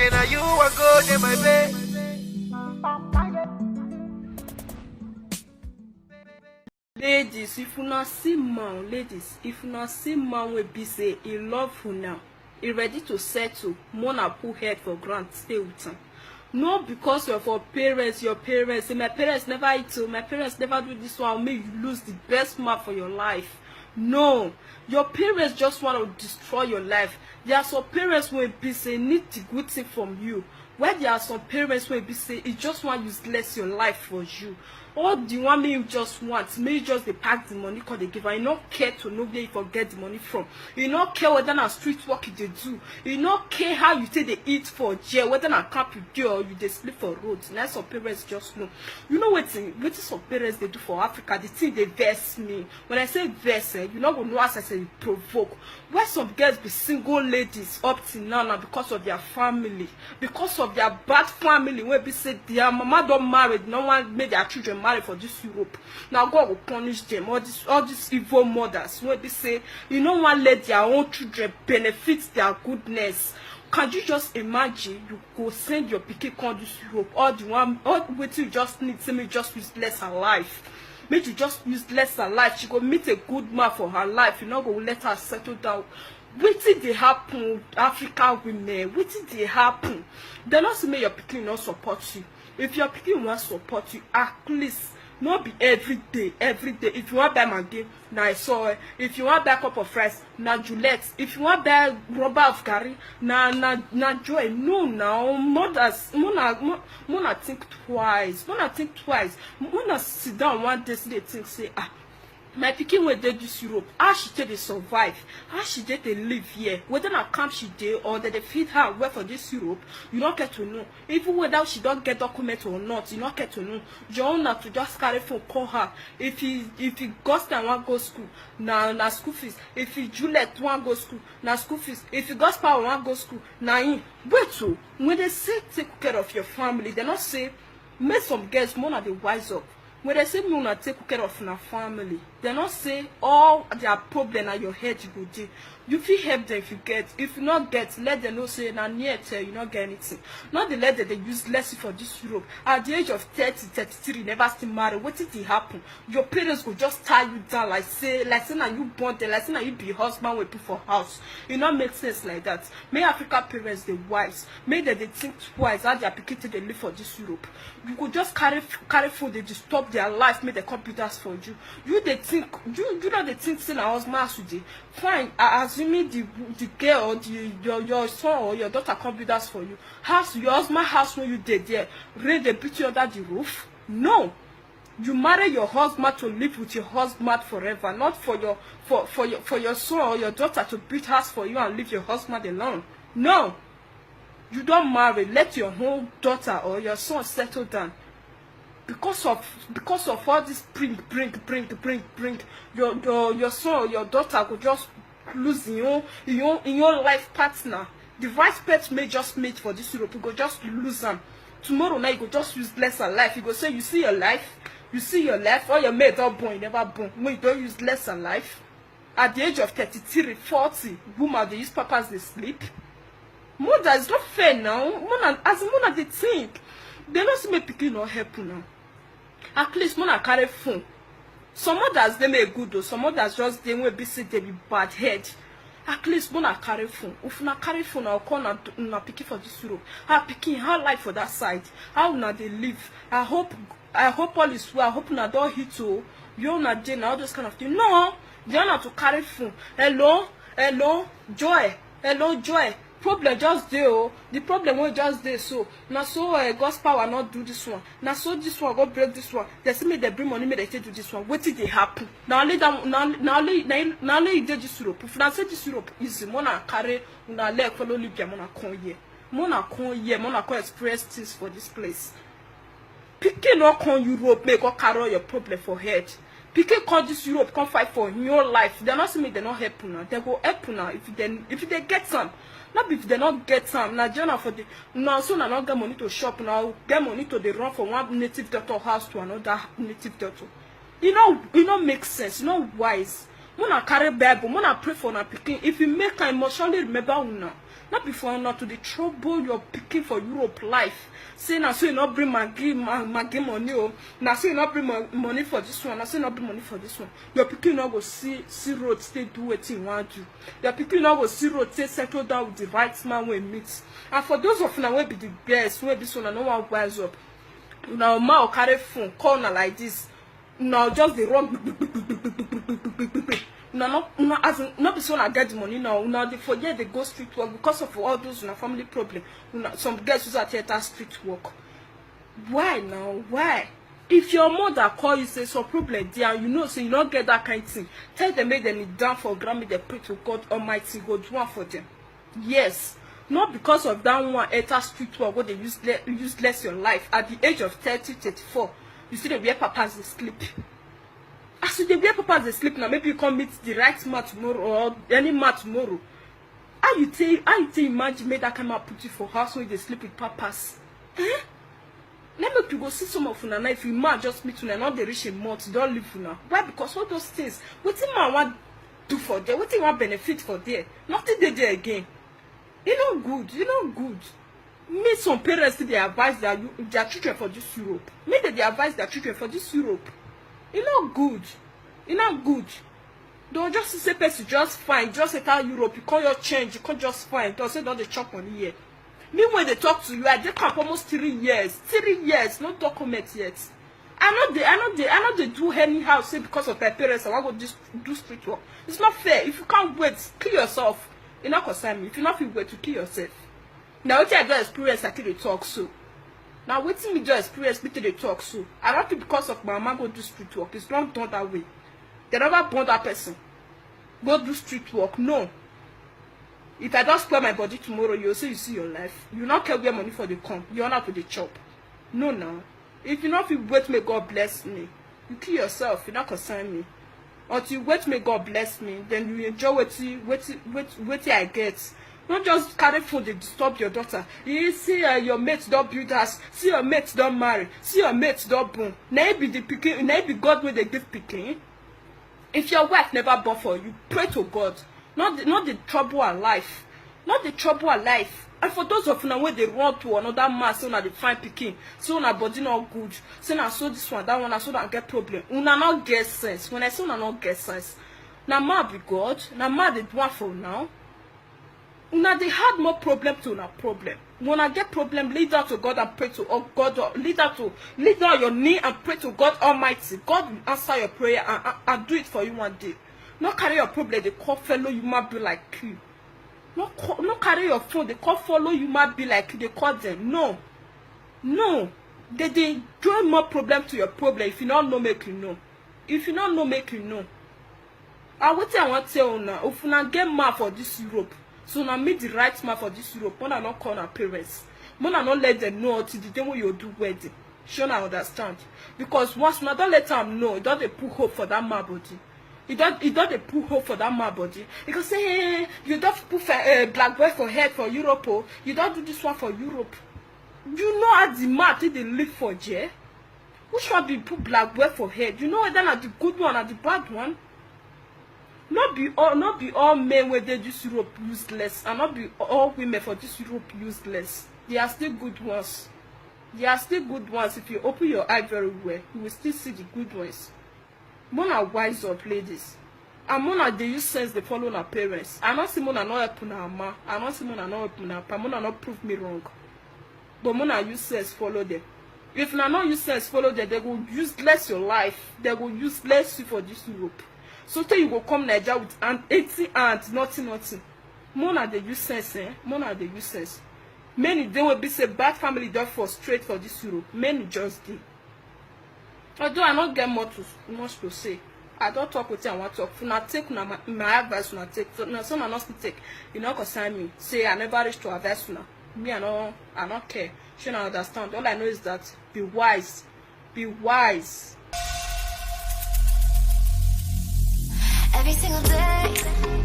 Shana, you are good in my bed. Ladies, if you not see man, will be say he love you now, he ready to settle, mona put head for grant, stay with him. No, because of your parents, say my parents never eat, so my parents never do this one, make you lose the best man for your life. No, your parents just want to destroy your life. There are some parents will be say need the good thing from you, where there are some parents will be say it just want useless your life for you. Or the one may you just want, may you just they pack the money cause they give her. You not care to know where you forget the money from. You not care whether na street work you they do. You not care how you say they eat for jail, whether na camp you do or you they sleep for roads. Now some parents just know. You know what some parents they do for Africa, the thing they vex me. When I say vex, you not gonna know as I say provoke. Where some girls be single ladies up till now because of their family, because of their bad family, where be say their mama don't marry, no one made their children marry for this Europe. Now God will punish them. All these evil mothers where they say you don't want to let their own children benefit their goodness. Can you just imagine you go send your pikin come this Europe, all the one all what you just need to me just use less her life. Make you just use less her life. She go meet a good man for her life. You not go let her settle down. Wetin dey happen, African women? Wetin dey happen? They not say make your pikin not support you. If your pikin want support you, at least not be every day. If you want buy Maggi, na I saw. If you want buy cup of rice, na Juliet. If you want buy rubber of curry, na Joy. No, now mothers, mona think twice. Mona sit down one day, they think say my pikin wey dey this Europe, how she take dey survive, how she dey live here, whether na camp she dey or they feed her well for this Europe, you not get to know. Even whether she don't get document or not, you not get to know. Your own na to just carry phone call her. If he Gostan want go school, na school fees. If he Juliet want go school, na school fees. If he Gospel want go school, na him. Wait so when they say take care of your family, they not say make some girls more na dey wise up. When they say me take care of your family, they not say all their problem at your head you go do. You feel help them if you get. If you not get, let them know say na near you not get anything. Not the let them they use less for this Europe. At the age of 30, 33, never still marry. What did it happen? Your parents will just tie you down like say na you born there, like say na you be husband we put for house. It not make sense like that. May African parents they wise. May they think twice how their pikin they live for this Europe. You could just carry food, they disturb their life, make the computers for you. You they think you know they think say na husband today. Fine, assuming the girl or your son or your daughter computers for you. House your husband house when you did there, rain they put you under the roof. No. You marry your husband to live with your husband forever, not for your son or your daughter to build house for you and leave your husband alone. No. You don't marry, let your whole daughter or your son settle down. Because of all this bring your son or your daughter could just lose in your life partner. The right pet may just mate for this Europe, you go just lose them. Tomorrow night you go just use less than life. You go say you see your life, all your mate don't born, you never born. When you don't use less than life. At the age of 33, 40, woman they use papas they sleep. Mother is not fair now. Mona they think. They don't see me picking no help now. At least Mona carry phone. Some others they may good though. Some others just they will be say they be bad head. At least Mona carry phone. If na carry phone, I'll call na picking for this Europe. How picking how life for that side. How na they live. I hope all is well. I hope na don't hit you. You na Jane all those kind of things. No, they are not to carry phone. Hello, Joy. Hello, Joy. Problem just there. Oh, the problem will just there. So now so God's power not do this one. Now so this one go break this one. They see me they bring money, me they do this one. What did they happen? Now only that now only they this Europe. If I say this Europe easy, mona carry una leg follow Libya, mona come here, mona come express things for this place. Pikin not come Europe, make go carry your problem for head. Pikin come this Europe, come fight for your life. They not see me, they not help now. They go help now if they get some. Not if they not get some. Nigeria for the now so now not get money to shop now, get money to the run from one native doctor house to another native doctor. You know make sense, you know wise. Mona carry Bible, mona pray for na pikin. If you make her emotionally remember una, not before not to the trouble your picking for Europe life. Say now so you not bring Maggie money, oh. Now so you not bring money for this one. Now so you not bring money for this one. Your picking not go see road stay do what you want to. Your picking not go see road stay settle down with the right man we meet. And for those of you now will be the best, will be so no one wise up. Now ma carry phone call now like this. Now just the wrong. No, as in, not be so I get the money now. Now they forget they go street work because of all those family problem. Some girls who are theater street work. Why now? Why? If your mother call you say some problem there, you know, so you don't get that kind of thing. Tell them make them down for Grammy, they pray to God Almighty, God do one for them. Yes. Not because of that one theater street work where they useless your life. At the age of 30, 34, you see the way papas they sleep. As you dey papas they sleep now, maybe you come meet the right man tomorrow or any man tomorrow. How you imagine make that kind of put you for house when they sleep with papas? Eh? Let me go see some of una. If you man just meet una, not they reach a month, don't live una. Why? Because all those things, what man want do for there, what want benefit for there, nothing they there again. You know good, Make some parents they advise their children for this Europe. Maybe they advise their children for this Europe. You know good. Don't just say person just fine, just enter Europe, you call your change, you can't just fine. Don't say don't they chop money here. Me when they talk to you, I just come almost 3 years. 3 years, no document yet. I know they do anyhow, say because of their parents, I want to do street work. It's not fair. If you can't wait, kill yourself. You not concern me. If you not feel wait to kill yourself. Now what I got experience, I they talk so. Now waiting me just experience me till they talk so. I don't think because of my mama go do street work. It's not done that way. They never born that person. Go do street work. No. If I don't spoil my body tomorrow, you see your life. You not care where money for the come. You not to the chop. No now. If you not feel wait may God bless me. You kill yourself, you not concern me. Until you wait may God bless me, then you enjoy what I get. Not just carry food to disturb your daughter. You see your mates don't build house, see your mates don't marry, see your mates don't boom. Now be the picking, now be God will they give picking. If your wife never born for you, pray to God. Not the trouble of life. Not the trouble of life. And for those of you when they run to another man, so now they find picking, so now body not good, so now so this one, that one, so that get problem. Una not get sense. When I say una not get sense, now ma be God, now ma the one for now. Una they had more problem to una problem. When I get problem, lead out to God and pray to God. Lead out your knee and pray to God Almighty. God will answer your prayer and do it for you one day. Not carry your problem, they call fellow you might be like you. Not carry your phone, they call follow you might be like you, they call them. No. They join more problem to your problem. If you don't know, make you know. If you don't know, make you know. And what I want to tell you now, if you not get mad for this Europe, so now meet the right man for this Europe, when I not call our parents. When I not let them know till the day when you do wedding. Sure I understand. Because once I don't let them know, it don't put hope for that man body. It don't put hope for that man body. Because say, hey, you don't put black boy for head for Europe, oh. You don't do this one for Europe. You know how the man they live for J? Which one be put black boy for head? You know whether not the good one or the bad one? Not be all men where they do Europe useless, and not be all women for this Europe useless. They are still good ones. They are still good ones. If you open your eye very well, you will still see the good ones. Mona wise up, ladies. And Mona they use sense they follow their parents. I not see Mona not help na ma. I not see Mona not help na pa. Mona not prove me wrong. But Mona use sense follow them. If na not use sense follow them, they will useless your life. They will useless you for this Europe. So tell you go come Nigeria with an 80 and nothing. Mona they use sense, eh? Mona they use sense. Many they will be say bad family don't frustrate for this Europe. Many just do. Although I not get much to say. I don't talk with you, I want to talk. If I take my advice, when I take, so now some I not take. You know, concern me. Say I never reach to advice now. Me, I don't care. Should I understand? All I know is that be wise. Be wise. Every single day